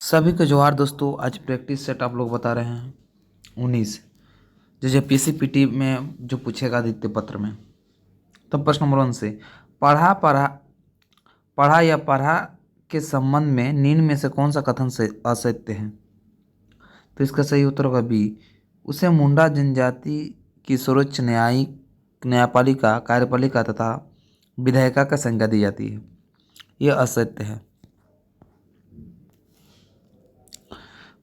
सभी को जोहार दोस्तों। आज प्रैक्टिस सेट आप लोग बता रहे हैं 19 जो पीसीपीटी में जो पूछेगा आदित्य पत्र में। तो प्रश्न नंबर 1 से पढ़ा पढ़ा पढ़ा या पढ़ा के संबंध में निम्न में से कौन सा कथन से असत्य है। तो इसका सही उत्तर होगा बी। उसे मुंडा जनजाति की सर्वोच्च न्यायपालिका कार्यपालिका तथा विधायिका का संज्ञा दी जाती है। यह असत्य है।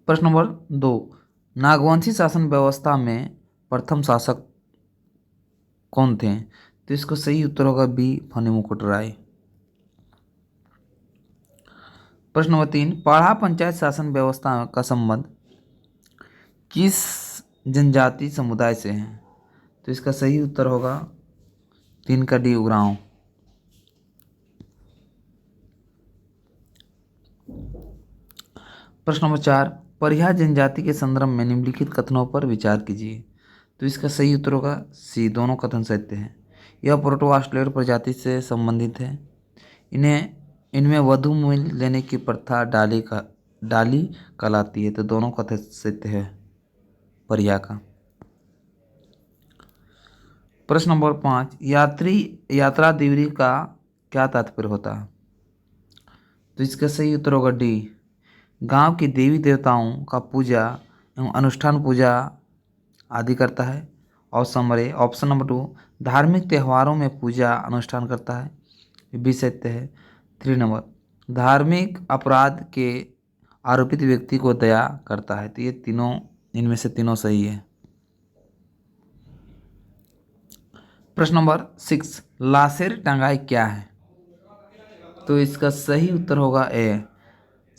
प्रश्न नंबर 2 नागवंशी शासन व्यवस्था में प्रथम शासक कौन थे। तो इसका सही उत्तर होगा बी फनी मुकुट राय। प्रश्न नंबर 3 पढ़ा पंचायत शासन व्यवस्था का संबंध किस जनजाति समुदाय से है। तो इसका सही उत्तर होगा 3 का डी उरांव। प्रश्न नंबर 4 परिहा जनजाति के संदर्भ में निम्नलिखित कथनों पर विचार कीजिए। तो इसका सही उत्तर होगा सी। दोनों कथन सत्य हैं। यह प्रोटो ऑस्ट्रेलियर प्रजाति से संबंधित है। इनमें वधु मूल्य लेने की प्रथा डाली कहलाती है। तो दोनों कथन सत्य है परिहा का। प्रश्न नंबर 5 यात्रा दिवरी का क्या तात्पर्य होता है। तो इसका सही उत्तर होगा डी। गांव के देवी देवताओं का पूजा एवं अनुष्ठान पूजा आदि करता है। ऑप्शन नंबर 2 धार्मिक त्योहारों में पूजा अनुष्ठान करता है। ये भी सत्य है। 3 नंबर धार्मिक अपराध के आरोपित व्यक्ति को दया करता है। तो ये तीनों इनमें से तीनों सही है। प्रश्न नंबर 6 लासेर टंगाई क्या है। तो इसका सही उत्तर होगा ए।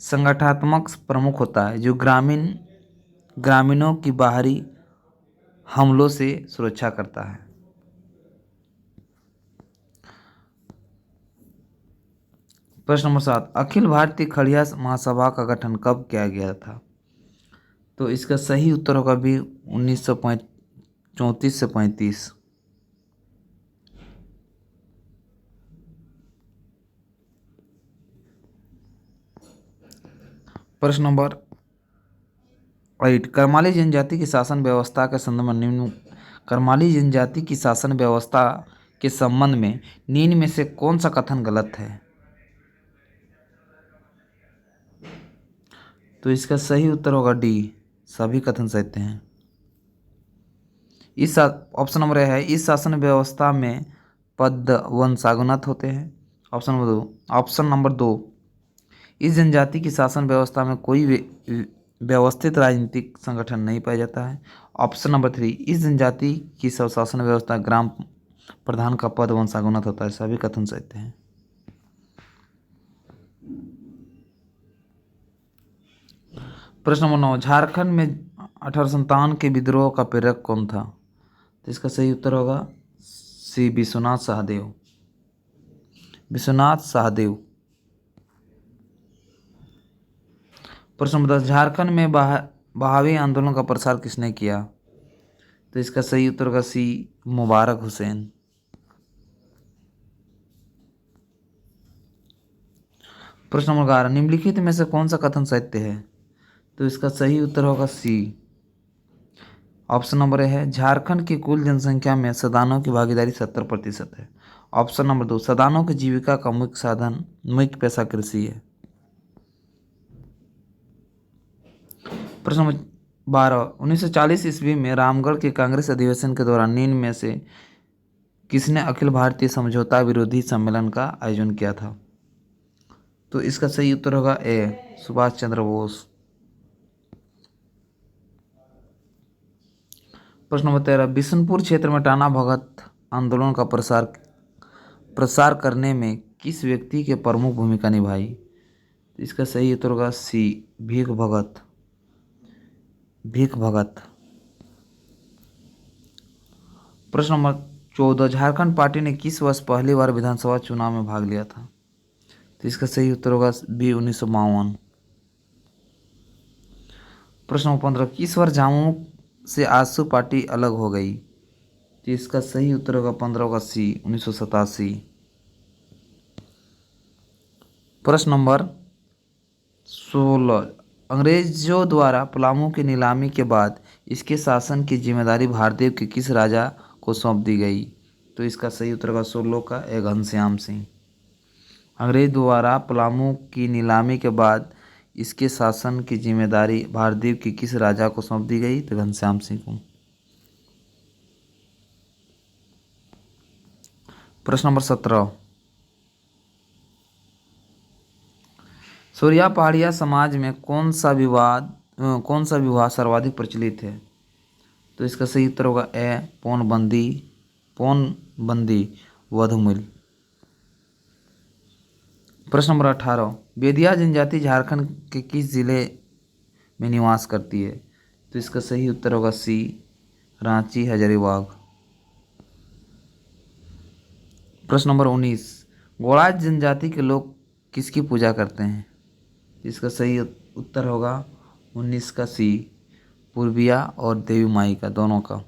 संगठनात्मक प्रमुख होता है जो ग्रामीणों की बाहरी हमलों से सुरक्षा करता है। प्रश्न नंबर 7 अखिल भारतीय खड़िया महासभा का गठन कब किया गया था। तो इसका सही उत्तर होगा भी 1934 से 35। प्रश्न नंबर 8 करमाली जनजाति की शासन व्यवस्था के संबंध में करमाली जनजाति की शासन व्यवस्था के संबंध में निम्न में से कौन सा कथन गलत है। तो इसका सही उत्तर होगा डी। सभी कथन सत्य हैं। ऑप्शन नंबर है इस शासन व्यवस्था में पद वंशानुगत होते हैं। ऑप्शन नंबर 2 इस जनजाति की शासन व्यवस्था में कोई व्यवस्थित राजनीतिक संगठन नहीं पाया जाता है। ऑप्शन नंबर 3 इस जनजाति की शासन व्यवस्था ग्राम प्रधान का पद वंशानुगत होता है। सभी कथन सत्य हैं। प्रश्न नंबर 9 झारखंड में 1857 के विद्रोह का प्रेरक कौन था। तो इसका सही उत्तर होगा सी विश्वनाथ सहदेव। प्रश्न नंबर 10 झारखंड में बहावी आंदोलन का प्रसार किसने किया। तो इसका सही उत्तर होगा सी मुबारक हुसैन। प्रश्न नंबर 11 निम्नलिखित में से कौन सा कथन सत्य है। तो इसका सही उत्तर होगा सी। ऑप्शन नंबर है झारखंड की कुल जनसंख्या में सदानों की भागीदारी 70% है। ऑप्शन नंबर 2 सदानों की जीविका का मुख्य पेशा कृषि है। प्रश्न नंबर 12 1940 ईस्वी में रामगढ़ के कांग्रेस अधिवेशन के दौरान निम्न में से किसने अखिल भारतीय समझौता विरोधी सम्मेलन का आयोजन किया था। तो इसका सही उत्तर होगा ए सुभाष चंद्र बोस। प्रश्न नंबर 13 बिशनपुर क्षेत्र में टाना भगत आंदोलन का प्रसार करने में किस व्यक्ति के प्रमुख भूमिका निभाई। इसका सही उत्तर होगा सी भीख भगत। प्रश्न नंबर 14 झारखंड पार्टी ने किस वर्ष पहली बार विधानसभा चुनाव में भाग लिया था। तो इसका सही उत्तर होगा बी 1952। प्रश्न नंबर 15 किस वर्ष झामुमो से आजसू पार्टी अलग हो गई। तो इसका सही उत्तर होगा 15 का सी 1987। प्रश्न नंबर 16 अंग्रेजों द्वारा पलामू की नीलामी के बाद इसके शासन की जिम्मेदारी भारदेव के किस राजा को सौंप दी गई? तो इसका सही उत्तर होगा सोलो का घनश्याम सिंह। अंग्रेज द्वारा पलामू की नीलामी के बाद इसके शासन की जिम्मेदारी भारदेव की किस राजा को सौंप दी गई? तो घनश्याम सिंह को। प्रश्न नंबर 17, सूर्या पहाड़िया समाज में कौन सा विवाह सर्वाधिक प्रचलित है? तो इसका सही उत्तर होगा पौनबंदी वधूमिल। प्रश्न नंबर 18, बेदिया जनजाति झारखंड के किस जिले में निवास करती है? तो इसका सही उत्तर होगा सी, रांची हजारीबाग। प्रश्न नंबर 19, गोड़ाज जनजाति के लोग किसकी पूजा करते हैं? इसका सही उत्तर होगा 19 का सी, पूर्विया और देवी माई का, दोनों का।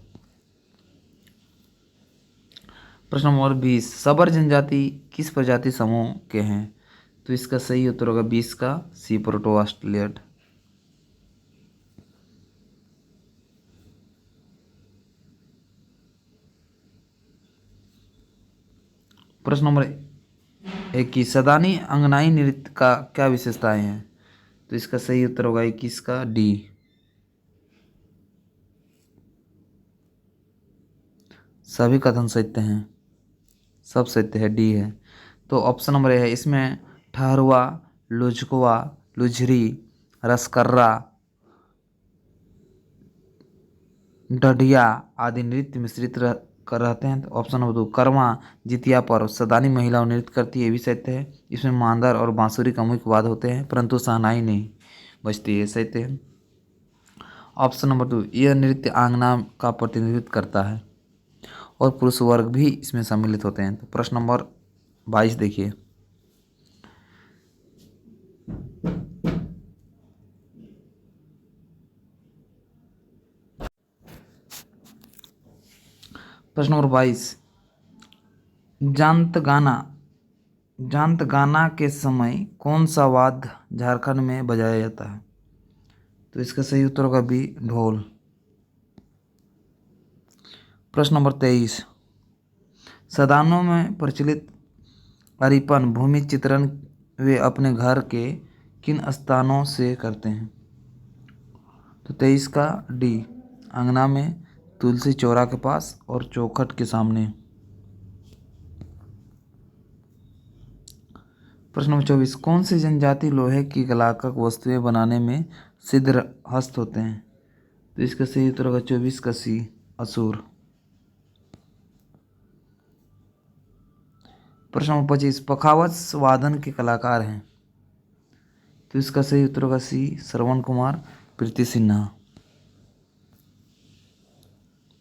प्रश्न नंबर 20, सबर जनजाति किस प्रजाति समूह के हैं? तो इसका सही उत्तर होगा 20 का सी, प्रोटो ऑस्ट्रेलियड। प्रश्न नंबर 21, सदानी अंगनाई नृत्य का क्या विशेषताएं हैं? तो इसका सही उत्तर होगा 21 का डी। सभी कथन सत्य हैं, सब सत्य है, डी है। तो ऑप्शन नंबर ए है, इसमें ठहरुआ, लुझकुआ, लुझरी, रसकर्रा, डढ़िया आदि नृत्य मिश्रित कर रहते हैं। तो ऑप्शन नंबर 2, कर्मा जितिया पर सदानी महिला नृत्य करती है, ये भी सत्य है। इसमें मांदर और बांसुरी का मुख्य वाद्य होते हैं परंतु शहनाई नहीं बजती है, सत्य है। ऑप्शन नंबर 2, यह नृत्य आंगना का प्रतिनिधित्व करता है और पुरुष वर्ग भी इसमें सम्मिलित होते हैं। तो प्रश्न नंबर 22 देखिए, प्रश्न नंबर 22, जांत गाना के समय कौन सा वाद्य झारखंड में बजाया जाता है? तो इसका सही उत्तर होगा बी, ढोल। प्रश्न नंबर 23, सदानों में प्रचलित अरिपन भूमि चित्रण वे अपने घर के किन स्थानों से करते हैं? तो 23 का डी, अंगना में, तुलसी चौरा के पास और चौखट के सामने। प्रश्न नंबर 24, कौन सी जनजाति लोहे की कलात्मक वस्तुएं बनाने में सिद्धहस्त होते हैं? तो इसका सही उत्तर होगा 24 का सी, असुर। प्रश्न नंबर 25, पखावज वादन के कलाकार हैं? तो इसका सही उत्तर होगा सी, श्रवण कुमार, प्रीति सिन्हा।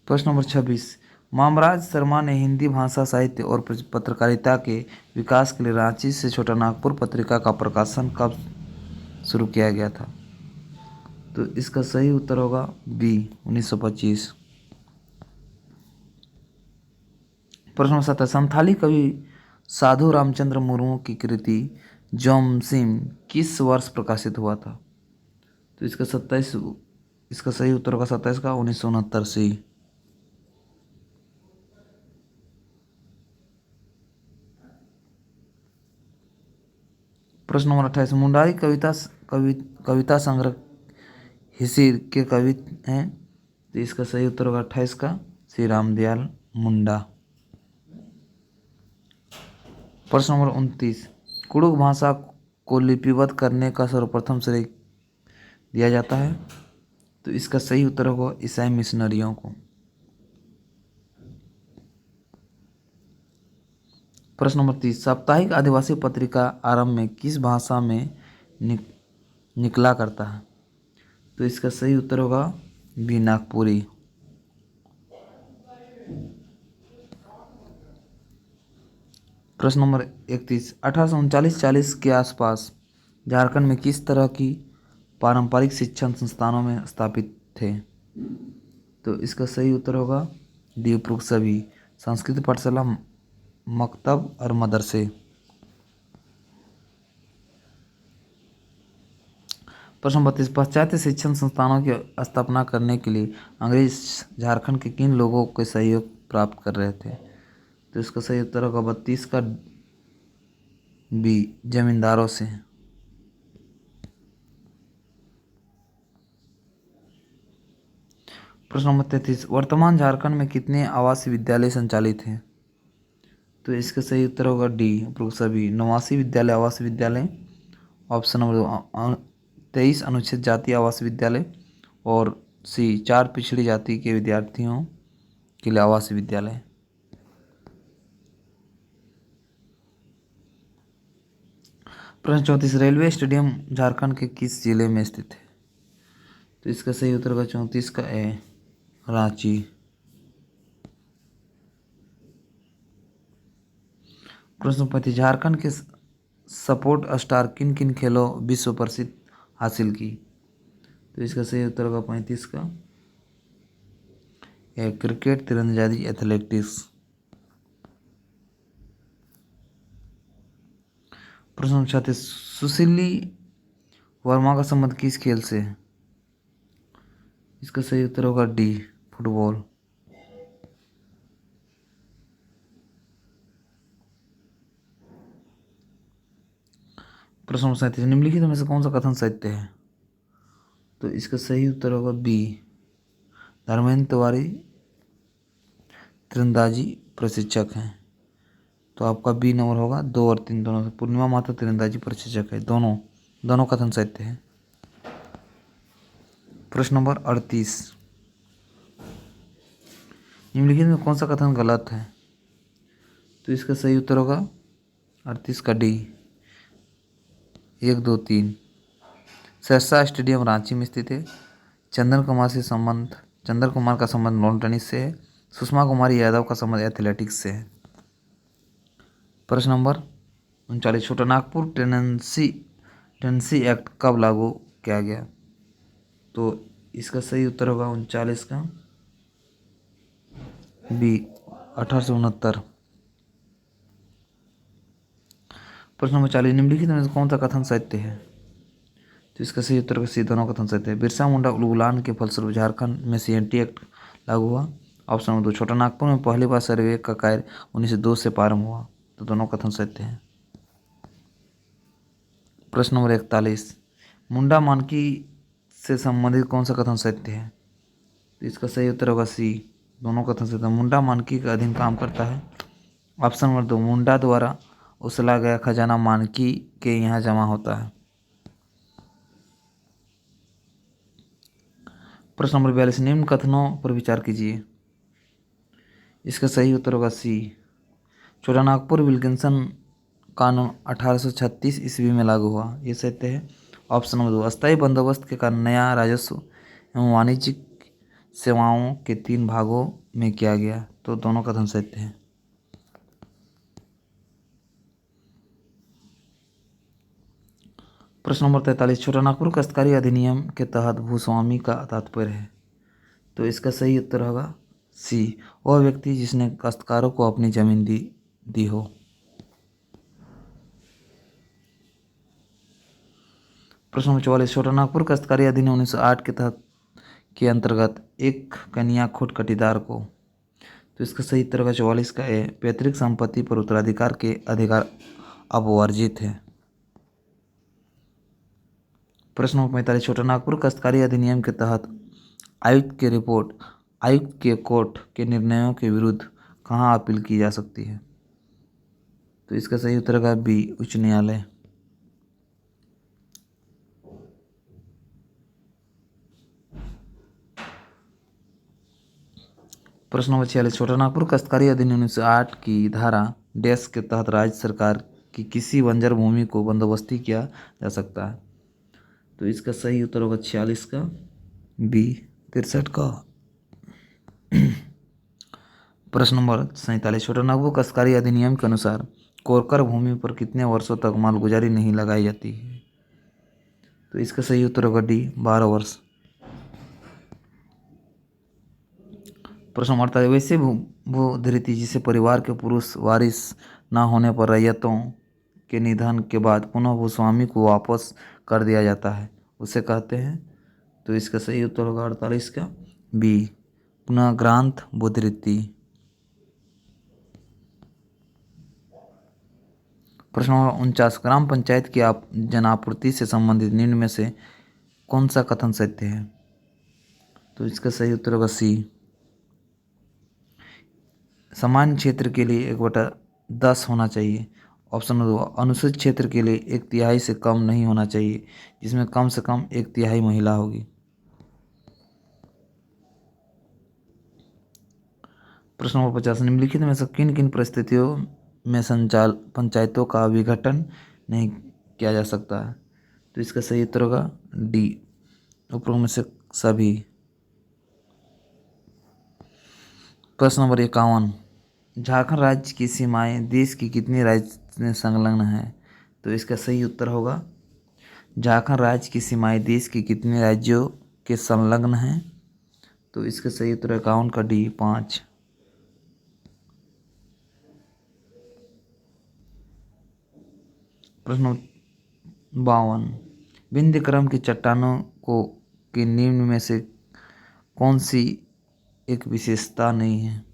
प्रश्न नंबर 26, मामराज शर्मा ने हिंदी भाषा साहित्य और पत्रकारिता के विकास के लिए रांची से छोटा नागपुर पत्रिका का प्रकाशन कब शुरू किया गया था? तो इसका सही उत्तर होगा बी, 1925। प्रश्न नंबर 27, संथाली कवि साधु रामचंद्र मुर्मू की कृति जोमसिम किस वर्ष प्रकाशित हुआ था? तो इसका सही उत्तर होगा 27 का 1969 से। प्रश्न नंबर 28, मुंडारी कविता संग्रह हिसिर के कवि हैं? तो इसका सही उत्तर होगा 28 का श्री रामदयाल मुंडा। प्रश्न नंबर 29, कुड़ुक भाषा को लिपिबद्ध करने का सर्वप्रथम श्रेय दिया जाता है? तो इसका सही उत्तर होगा ईसाई मिशनरियों को। प्रश्न नंबर 30, साप्ताहिक आदिवासी पत्रिका आरंभ में किस भाषा में निकला करता है? तो इसका सही उत्तर होगा बी, नागपुरी। प्रश्न नंबर 31, 1839-40 के आसपास झारखंड में किस तरह की पारंपरिक शिक्षण संस्थानों में स्थापित थे? तो इसका सही उत्तर होगा डी, उपरोक्त सभी, संस्कृत पाठशाला, मकतब और मदरसे। प्रश्न 32, पाश्चात्य शिक्षण संस्थानों की स्थापना करने के लिए अंग्रेज झारखंड के किन लोगों के सहयोग प्राप्त कर रहे थे? तो इसका सही उत्तर होगा 32 का बी, जमींदारों से। प्रश्न नंबर 33, वर्तमान झारखंड में कितने आवासीय विद्यालय संचालित हैं? तो इसका सही उत्तर होगा डी, उपरोक्त सभी 89 विद्यालय आवासीय विद्यालय। ऑप्शन नंबर 2, 23 अनुसूचित जाति आवासीय विद्यालय। और सी, 4 पिछड़ी जाति के विद्यार्थियों के लिए आवासीय विद्यालय। प्रश्न 34, रेलवे स्टेडियम झारखंड के किस जिले में स्थित है? तो इसका सही उत्तर होगा 34 का ए, रांची। प्रश्न 35, झारखंड के सपोर्ट स्टार किन किन खेलों विश्व प्रसिद्ध हासिल की? तो इसका सही उत्तर होगा 35 का ए, क्रिकेट, तीरंदाजी, एथलेटिक्स। प्रश्न 36, सुशीली वर्मा का संबंध किस खेल से है? इसका सही उत्तर होगा डी, फुटबॉल। प्रश्न 37, निम्नलिखित में से कौन सा कथन सत्य है? तो इसका सही उत्तर होगा बी, धर्मेंद्र तिवारी तीरंदाजी प्रशिक्षक हैं। तो आपका बी नंबर होगा 2 और 3 दोनों से। पूर्णिमा माता तीरंदाजी प्रशिक्षक है। दोनों कथन सत्य है। प्रश्न नंबर 38, निम्नलिखित में कौन सा कथन गलत है? तो इसका सही उत्तर होगा 38 का डी, 1, 2, 3। सरसा स्टेडियम रांची में स्थित है। चंदन कुमार का संबंध लॉन टेनिस से है। सुषमा कुमारी यादव का संबंध एथलेटिक्स से है। प्रश्न नंबर 39, छोटा नागपुर टेनेंसी एक्ट कब लागू किया गया? तो इसका सही उत्तर होगा 39 का बी, 1869। प्रश्न नंबर 40, निम्नलिखित में से कौन सा कथन सत्य है? तो इसका सही उत्तर का सी, दोनों कथन सत्य है। बिरसा मुंडा उलगुलान के फलस्वरूप झारखंड में सीएनटी एक्ट लागू हुआ। ऑप्शन नंबर 2, छोटा नागपुर में पहली बार सर्वे का कार्य 1902 से प्रारंभ हुआ। तो दोनों कथन सत्य हैं। प्रश्न नंबर 41, मुंडा मानकी से संबंधित कौन सा कथन सत्य है? तो इसका सही उत्तर होगा सी, दोनों कथन सत्य। मुंडा मानकी के अधीन काम करता है। ऑप्शन नंबर 2, मुंडा द्वारा उछला गया खजाना मानकी के यहाँ जमा होता है। प्रश्न नंबर 42, निम्न कथनों पर विचार कीजिए। इसका सही उत्तर होगा सी, छोटा नागपुर विल्किंसन कानून 1836 ईस्वी में लागू हुआ। ये सत्य है। ऑप्शन नंबर 2, अस्थायी बंदोबस्त के कारण नया राजस्व एवं वाणिज्यिक सेवाओं के 3 भागों में किया गया। तो दोनों कथन सत्य हैं। प्रश्न नंबर 43, छोटा नागपुर काश्तकारी अधिनियम के तहत भूस्वामी का तात्पर्य है। तो इसका सही उत्तर होगा सी, वह व्यक्ति जिसने काश्तकारों को अपनी जमीन दी हो। प्रश्न नंबर 44, छोटा नागपुर काश्तकारी अधिनियम 1908 के अंतर्गत एक कन्या खोट कटीदार को। तो इसका सही उत्तर होगा 44 का ए, पैतृक संपत्ति पर उत्तराधिकार के अधिकार अब वर्जित है। प्रश्न नंबर 45, छोटा नागपुर काश्तकारी अधिनियम के तहत आयुक्त के कोर्ट के निर्णयों के विरुद्ध कहाँ अपील की जा सकती है? तो इसका सही उत्तर होगा बी, उच्च न्यायालय। प्रश्न नंबर 46, छोटा नागपुर काश्तकारी अधिनियम 1908 की धारा डैश के तहत राज्य सरकार की किसी बंजर भूमि को बंदोबस्ती किया जा सकता है। तो इसका सही उत्तर होगा 46 का बी, 63 का। प्रश्न नंबर 47, छोटा नागपुर काश्तकारी अधिनियम के अनुसार कोरकर भूमि पर कितने वर्षों तक मालगुजारी नहीं लगाई जाती है? तो इसका सही उत्तर होगा डी, 12 वर्ष। प्रश्न नंबर 48, वैसे भूधृति जिसे परिवार के पुरुष वारिस न होने पर रैयतों के निधन के बाद पुनः भूस्वामी को वापस कर दिया जाता है। उसे कहते हैं। तो इसका सही उत्तर होगा 48 का बी, पुनर्ग्रांथ बुद्धिवृत्ति। प्रश्न नंबर 49, ग्राम पंचायत की जनापूर्ति से संबंधित निम्न में से कौन सा कथन सत्य है? तो इसका सही उत्तर होगा सी, सामान्य क्षेत्र के लिए 1/10 होना चाहिए। ऑप्शन नंबर 2, अनुसूचित क्षेत्र के लिए 1/3 से कम नहीं होना चाहिए, जिसमें कम से कम 1/3 महिला होगी। प्रश्न नंबर 50, निम्नलिखित में से किन किन परिस्थितियों में पंचायतों का विघटन नहीं किया जा सकता है? तो इसका सही उत्तर होगा डी, उपरोक्त में से सभी। प्रश्न नंबर 51, झारखंड राज्य की सीमाएं देश की कितने राज्य में संलग्न है? तो इसका सही उत्तर होगा झारखंड राज्य की सीमाएं देश के कितने राज्यों के संलग्न हैं? तो इसका सही उत्तर 51 का डी, 5। प्रश्न 52, विंध्य क्रम की चट्टानों को के निम्न में से कौन सी एक विशेषता नहीं है?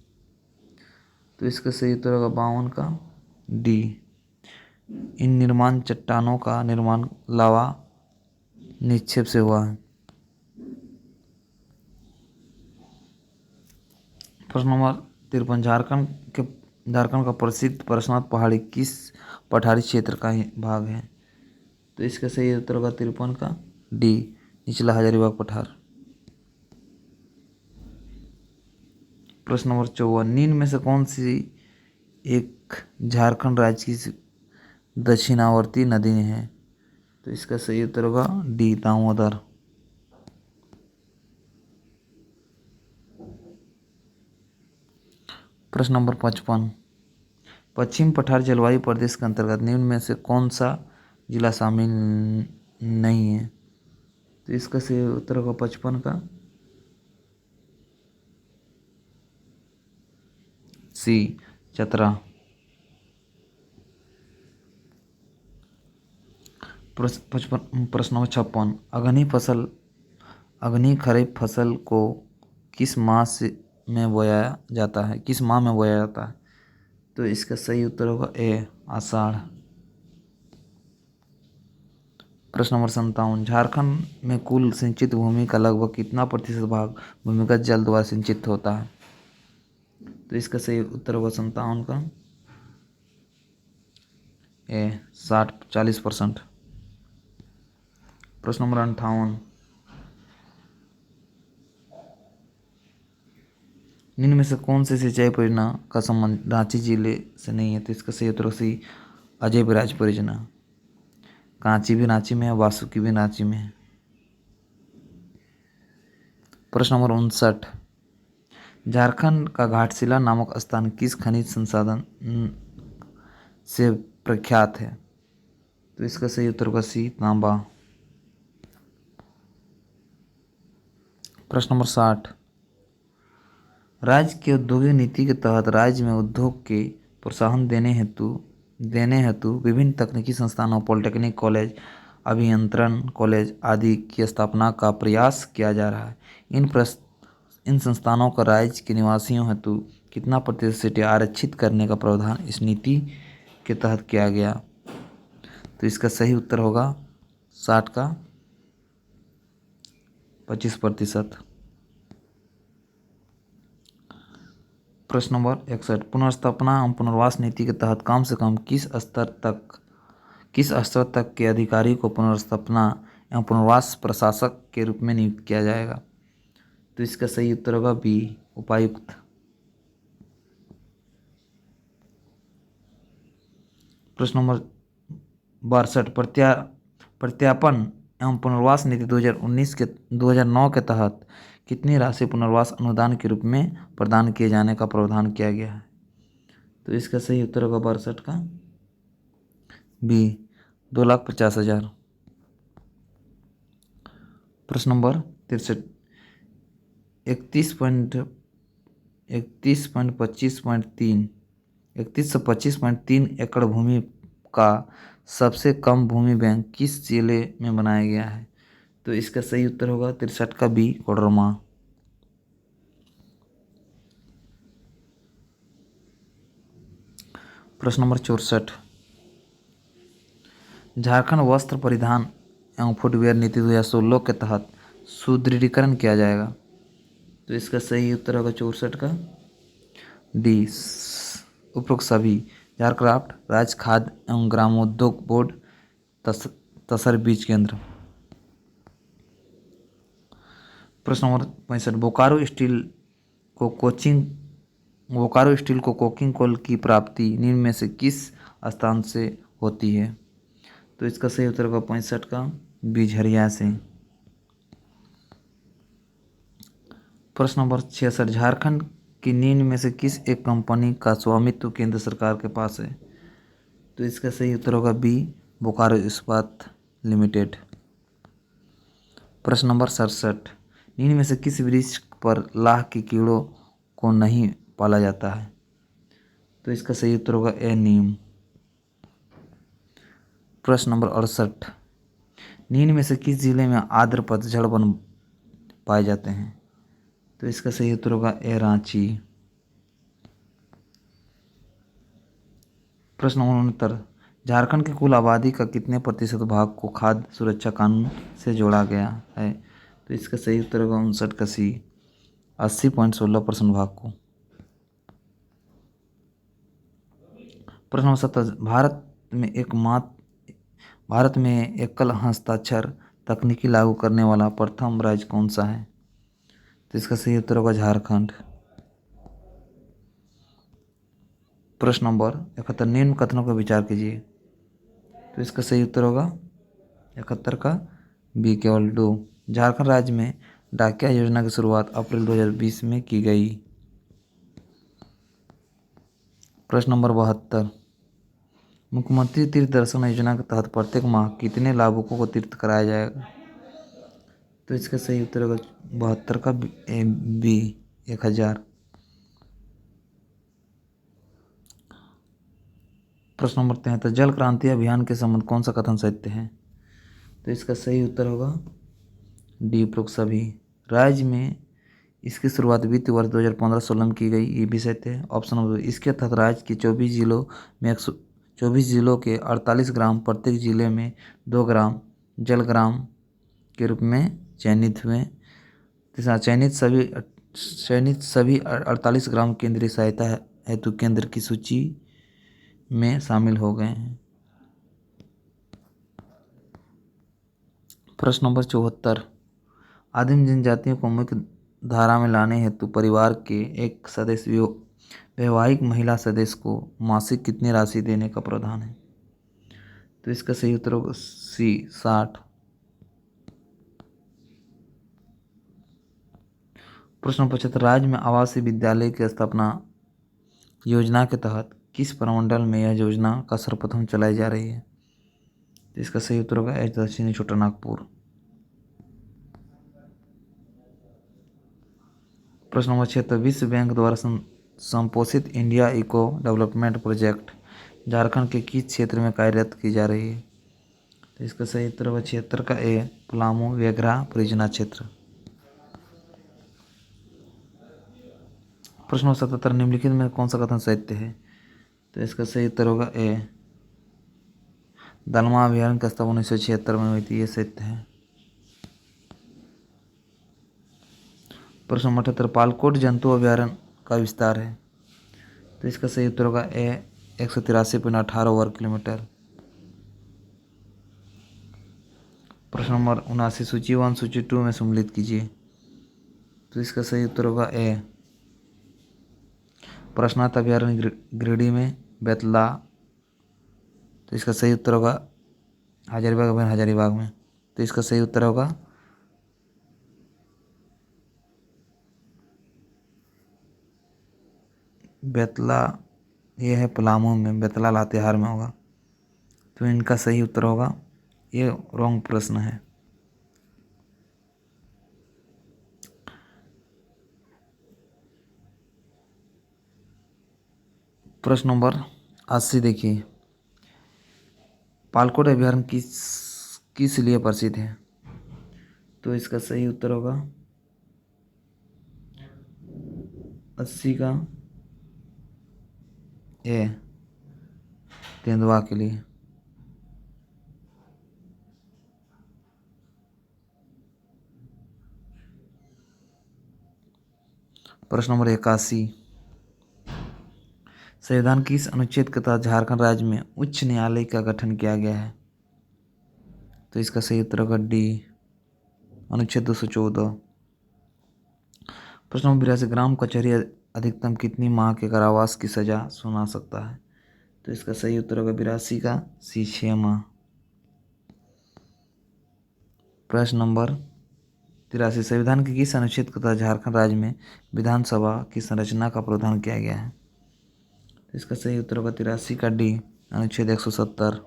तो इसका सही उत्तर होगा 52 का डी, इन निर्माण चट्टानों का निर्माण लावा निक्षेप से हुआ है। प्रश्न नंबर 53, झारखंड का प्रसिद्ध पारसनाथ पहाड़ी किस पठारी क्षेत्र का ही भाग है? तो इसका सही उत्तर होगा 53 का डी, निचला हजारीबाग पठार। प्रश्न नंबर 54, निम्न में से कौन सी एक झारखंड राज्य की दक्षिणावर्ती नदी है? तो इसका सही उत्तर होगा डी, दामोदर। प्रश्न नंबर 55, पश्चिम पठार जलवायु प्रदेश के अंतर्गत निम्न में से कौन सा जिला शामिल नहीं है? तो इसका सही उत्तर होगा 55 का सी, चतरा। प्रश्न नंबर 56, अगनी खरीफ फसल को किस माह में बोया जाता है? तो इसका सही उत्तर होगा ए, आषाढ़। प्रश्न नंबर 57, झारखंड में कुल सिंचित भूमि का लगभग कितना प्रतिशत भाग भूमिगत जल द्वारा सिंचित होता है? तो इसका सही उत्तर होगा 57 का ए, 40%। प्रश्न नंबर 58, निम्न में से कौन सी सिंचाई परियोजना का संबंध रांची जिले से नहीं है? तो इसका सही उत्तर सी, अजय विराज परियोजना। कांची भी रांची में है, वासुकी भी रांची में है। प्रश्न नंबर 59, झारखंड का घाटशिला नामक स्थान किस खनिज संसाधन से प्रख्यात है? तो इसका सही उत्तर होगा सी, तांबा। प्रश्न नंबर 60, राज्य की औद्योगिक नीति के तहत राज्य में उद्योग के प्रोत्साहन देने हेतु विभिन्न तकनीकी संस्थानों, पॉलिटेक्निक कॉलेज, अभियंत्रण कॉलेज आदि की स्थापना का प्रयास किया जा रहा है। इन संस्थानों का राज्य के निवासियों हेतु कितना प्रतिशत सीटें आरक्षित करने का प्रावधान इस नीति के तहत किया गया? तो इसका सही उत्तर होगा 60 का 25%। प्रश्न नंबर 61, पुनर्स्थापना एवं पुनर्वास नीति के तहत कम से कम किस स्तर तक के अधिकारी को पुनर्स्थापना एवं पुनर्वास प्रशासक के रूप में नियुक्त किया जाएगा? तो इसका सही उत्तर होगा बी, उपायुक्त। प्रश्न नंबर 62, प्रत्यापन एवं पुनर्वास नीति 2009 के तहत कितनी राशि पुनर्वास अनुदान के रूप में प्रदान किए जाने का प्रावधान किया गया है? तो इसका सही उत्तर होगा 62 का बी, 2,50,000। प्रश्न नंबर 63, 31.25.3 एकड़ भूमि का सबसे कम भूमि बैंक किस जिले में बनाया गया है? तो इसका सही उत्तर होगा 63 का बी कोडरमा। प्रश्न नंबर 64, झारखंड वस्त्र परिधान एवं फुटवियर नीति 2016 के तहत सुदृढ़ीकरण किया जाएगा। तो इसका सही उत्तर होगा 64 का डी उपरोक्त सभी। झारक्राफ्ट, राज्य खाद्य एवं ग्रामोद्योग बोर्ड, तसर बीज केंद्र। प्रश्न नंबर 65, बोकारो स्टील को कोकिंग कोल की प्राप्ति निम्न में से किस स्थान से होती है। तो इसका सही उत्तर होगा 65 का बिझरिया से। प्रश्न नंबर 66, झारखंड की निम्न में से किस एक कंपनी का स्वामित्व केंद्र सरकार के पास है। तो इसका सही उत्तर होगा बी बोकारो इस्पात लिमिटेड। प्रश्न नंबर 67, निम्न में से किस वृक्ष पर लाह के कीड़ों को नहीं पाला जाता है। तो इसका सही उत्तर होगा ए नीम। प्रश्न नंबर 68, निम्न में से किस जिले में आर्द्र पतझड़ वन पाए जाते हैं। तो इसका सही उत्तर होगा ए रांची। प्रश्न नंबर 69, झारखंड की कुल आबादी का कितने प्रतिशत भाग को खाद्य सुरक्षा कानून से जोड़ा गया है। तो इसका सही उत्तर होगा 59 का सी 80.16% भाग को। प्रश्न नंबर 70, भारत में एकल हस्ताक्षर तकनीकी लागू करने वाला प्रथम राज्य कौन सा है। तो इसका सही उत्तर होगा झारखंड। प्रश्न नंबर 71, निम्न कथनों पर विचार कीजिए। तो इसका सही उत्तर होगा 71 का बी केवल दो। झारखंड राज्य में डाकिया योजना की शुरुआत अप्रैल 2020 में की गई। प्रश्न नंबर 72, मुख्यमंत्री तीर्थ दर्शन योजना के तहत प्रत्येक माह कितने लाभुकों को तीर्थ कराया जाएगा। तो इसका सही उत्तर होगा 72 का बी 1000। प्रश्न नंबर 73, जल क्रांति अभियान के संबंध कौन सा कथन सत्य है। तो इसका सही उत्तर होगा डी उपरोक्त सभी। राज्य में इसकी शुरुआत वित्तीय वर्ष 2015-16 में की गई, ये भी सत्य है। ऑप्शन नंबर 2, इसके तहत राज्य के 24 जिलों में 24 जिलों के 48 ग्राम प्रत्येक जिले में 2 ग्राम जल ग्राम के रूप में चयनित हुए। चयनित सभी 48 ग्राम केंद्रीय सहायता हेतु केंद्र की सूची में शामिल हो गए हैं। प्रश्न नंबर 74, आदिम जनजातियों को मुख्य धारा में लाने हेतु परिवार के एक सदस्य वैवाहिक महिला सदस्य को मासिक कितनी राशि देने का प्रावधान है। तो इसका सही उत्तर होगा सी 60। प्रश्न 75, राज्य में आवासीय विद्यालय की स्थापना योजना के तहत किस प्रमंडल में यह योजना का सर्वप्रथम चलाई जा रही है। तो इसका सही उत्तर होगा एच दक्षिणी छोटा नागपुर। प्रश्न नंबर 76, विश्व बैंक द्वारा संपोषित India eco development project Jharkhand के किस क्षेत्र में कार्यरत की जा रही है। तो इसका सही उत्तर होगा 76 का ए पलामू व्याघ्रा परियोजना क्षेत्र। प्रश्न नंबर 77, निम्नलिखित में कौन सा कथन सत्य है। तो इसका सही उत्तर होगा ए दलमा अभयारण्य की स्थापना 1976 में हुई थी, ये सत्य है। प्रश्न नंबर 78, पालकोट जंतु अभयारण्य का विस्तार है। तो इसका सही उत्तर होगा ए 183.18 वर्ग किलोमीटर। प्रश्न नंबर 79, सूची 1 सूची 2 में सम्मिलित कीजिए। तो इसका सही उत्तर होगा ए प्रश्नार्थ अभयारण्य गिरिडीह में बेतला। तो इसका सही उत्तर होगा हजारीबाग अभयारण्य हजारीबाग में। तो इसका सही उत्तर होगा बेतला, ये है पलामू में, बेतला लातेहार में होगा। तो इनका सही उत्तर होगा, ये रॉन्ग प्रश्न है। प्रश्न नंबर 80 देखिए, पालकोट अभयारण्य किस लिए प्रसिद्ध है। तो इसका सही उत्तर होगा 80 का ए, तेंदुआ के लिए। प्रश्न नंबर 81, संविधान किस अनुच्छेद के तहत झारखंड राज्य में उच्च न्यायालय का गठन किया गया है? तो इसका सही उत्तर होगा डी, अनुच्छेद 214। प्रश्न नंबर 82, ग्राम कचहरी अधिकतम कितनी माह के कारावास की सजा सुना सकता है? तो इसका सही उत्तर होगा 82 का सी, 6 माह। प्रश्न नंबर 83, संविधान के किस अनुच्छेद के तहत झारखंड राज्य में विधानसभा की संरचना का प्रावधान किया गया है? तो इसका सही उत्तर होगा 83 का डी, अनुच्छेद 170।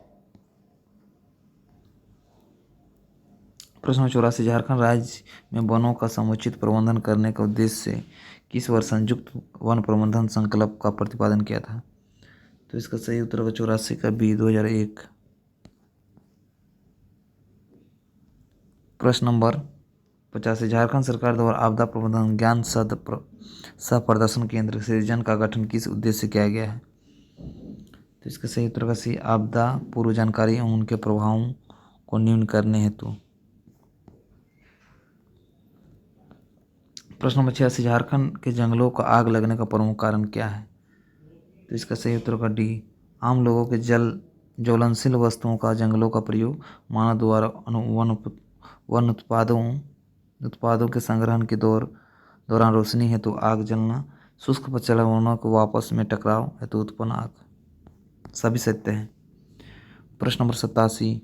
प्रश्न 84, झारखंड राज्य में वनों का समुचित प्रबंधन करने के उद्देश्य से किस वर्ष संयुक्त वन प्रबंधन संकल्प का प्रतिपादन किया था? तो इसका सही उत्तर होगा 84 का बी, 2001। प्रश्न नंबर 85, झारखंड सरकार द्वारा आपदा प्रबंधन ज्ञान सह प्रदर्शन केंद्र सृजन का गठन किस उद्देश्य से किया गया है? तो इसका सही उत्तर होगा सी, आपदा पूर्व जानकारी एवं उनके प्रभावों को न्यून करने हेतु। प्रश्न नंबर 86, झारखंड के जंगलों को आग लगने का प्रमुख कारण क्या है? तो इसका सही उत्तर होगा डी, आम लोगों के ज्वलनशील वस्तुओं का जंगलों का प्रयोग मानव द्वारा वन उत्पादों के संग्रहण के दौरान रोशनी हेतु आग जलना, शुष्क पर्यावरणों को वापस में टकराव हेतु उत्पन्न आग, सभी सत्य हैं। प्रश्न नंबर 87,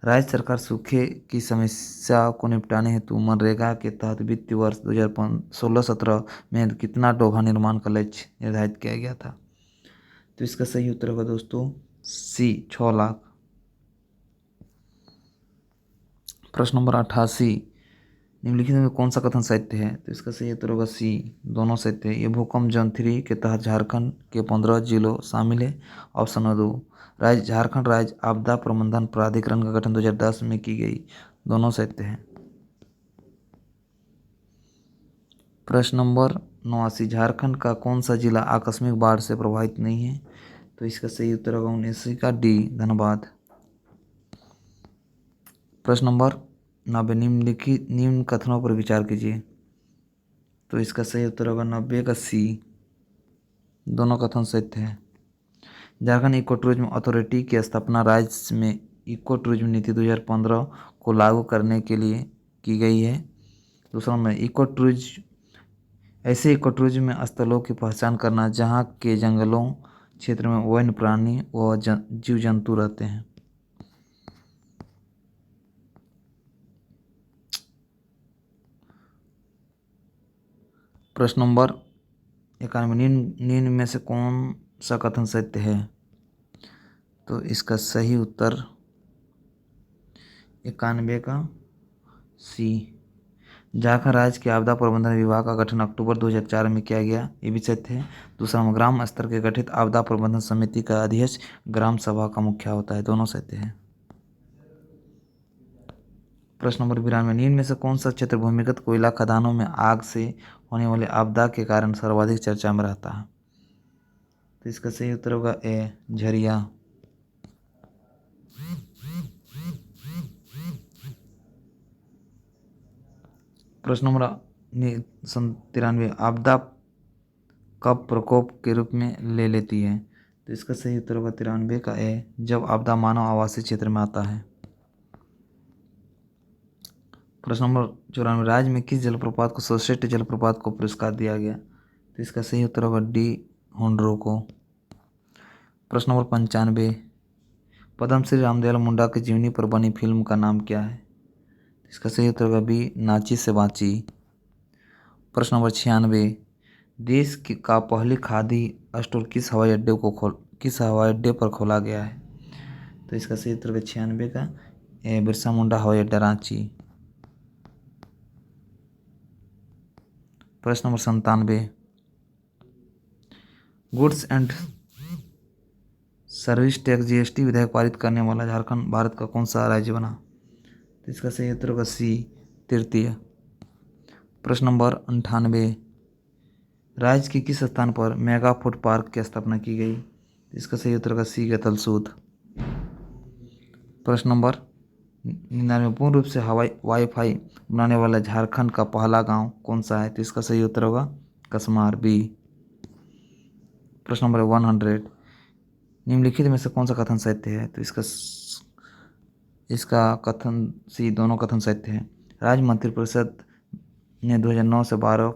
राज्य सरकार सूखे की समस्या को निपटाने हेतु मनरेगा के तहत वित्तीय वर्ष 2016-17 में कितना डोभा निर्माण का लक्ष्य निर्धारित किया गया था? तो इसका सही उत्तर होगा दोस्तों सी, 6 लाख। प्रश्न नंबर 88, निम्नलिखित में कौन सा कथन सत्य है? तो इसका सही उत्तर होगा सी, दोनों सत्य है। ये भूकंप जोन 3 के तहत झारखंड के 15 जिलों शामिल है। ऑप्शन 2, झारखंड राज्य आपदा प्रबंधन प्राधिकरण का गठन 2010 में की गई, दोनों सत्य है। प्रश्न नंबर 89, झारखंड का कौन सा जिला आकस्मिक बाढ़ से प्रभावित नहीं है? तो इसका सही उत्तर होगा 19 का डी, धनबाद। प्रश्न नंबर 90, निम्न कथनों पर विचार कीजिए। तो इसका सही उत्तर होगा 90 का सी, दोनों कथन सत्य है। झारखंड इको टूरिज्म अथॉरिटी की स्थापना राज्य में इको टूरिज्म नीति 2015 को लागू करने के लिए की गई है। दूसरा नंबर, ऐसे इको टूरिज्म में स्थलों की पहचान करना जहाँ के जंगलों क्षेत्र में वन्य प्राणी व जीव जंतु रहते हैं। प्रश्न नंबर 91, निम्न में से कौन सा कथन सत्य है? तो इसका सही उत्तर 91 का सी, झारखंड राज्य के आपदा प्रबंधन विभाग का गठन अक्टूबर 2004 में किया गया, ये भी सत्य है। दूसरा, ग्राम स्तर के गठित आपदा प्रबंधन समिति का अध्यक्ष ग्राम सभा का मुखिया होता है, दोनों सत्य है। प्रश्न नंबर 92, निम्न में से कौन सा क्षेत्र भूमिगत कोयला खदानों में आग से होने वाले आपदा के कारण सर्वाधिक चर्चा में रहता है? तो इसका सही उत्तर होगा ए, झरिया। प्रश्न नंबर 93, आपदा कब प्रकोप के रूप में ले लेती है? तो इसका सही उत्तर होगा 93 का ए, जब आपदा मानव आवासीय क्षेत्र में आता है। प्रश्न नंबर 94, राज्य में किस जलप्रपात को सर्वश्रेष्ठ जलप्रपात को पुरस्कार दिया गया? तो इसका सही उत्तर होगा डी, होंडरो को। प्रश्न नंबर 95, पद्मश्री रामदयाल मुंडा की जीवनी पर बनी फिल्म का नाम क्या है? इसका सही उत्तर होगा बी, नाची से बाँची। प्रश्न नंबर 96, देश का पहली खादी स्टोर किस हवाई अड्डे पर खोला गया है? तो इसका सही उत्तर होगा 96 का बिरसा मुंडा हवाई अड्डा, रांची। प्रश्न number 97, goods and service tax GST विधेयक पारित करने वाला झारखंड भारत का कौन सा राज्य बना? तो इसका सही उत्तर होगा सी, तृतीय। प्रश्न नंबर 98, राज्य के किस स्थान पर मेगा फूड पार्क की स्थापना की गई? इसका सही उत्तर होगा सी, गतलसूद। प्रश्न नंबर 99, पूर्ण रूप से हवाई वाईफाई बनाने वाला झारखंड का पहला गांव कौन सा है? तो इसका सही उत्तर होगा कसमार, बी। प्रश्न नंबर 100, निम्नलिखित में से कौन सा कथन सत्य है? तो इसका कथन सी, दोनों कथन सत्य है। राज्य मंत्रिपरिषद ने 2009 से 12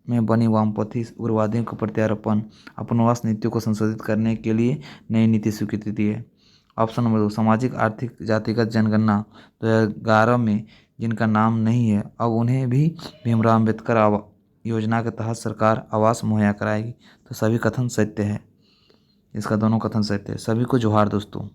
में बनी वामपंथी उग्रवादियों को प्रत्यारोपण अपनवास नीतियों को संशोधित करने के लिए नई नीति स्वीकृति दी है। ऑप्शन नंबर 2, सामाजिक आर्थिक जातिगत जनगणना 2011 में जिनका नाम नहीं है अब उन्हें भी भीमराव अम्बेडकर योजना के तहत सरकार आवास मुहैया कराएगी। तो सभी कथन सत्य है, इसका दोनों कथन सत्य है। सभी को जोहार दोस्तों।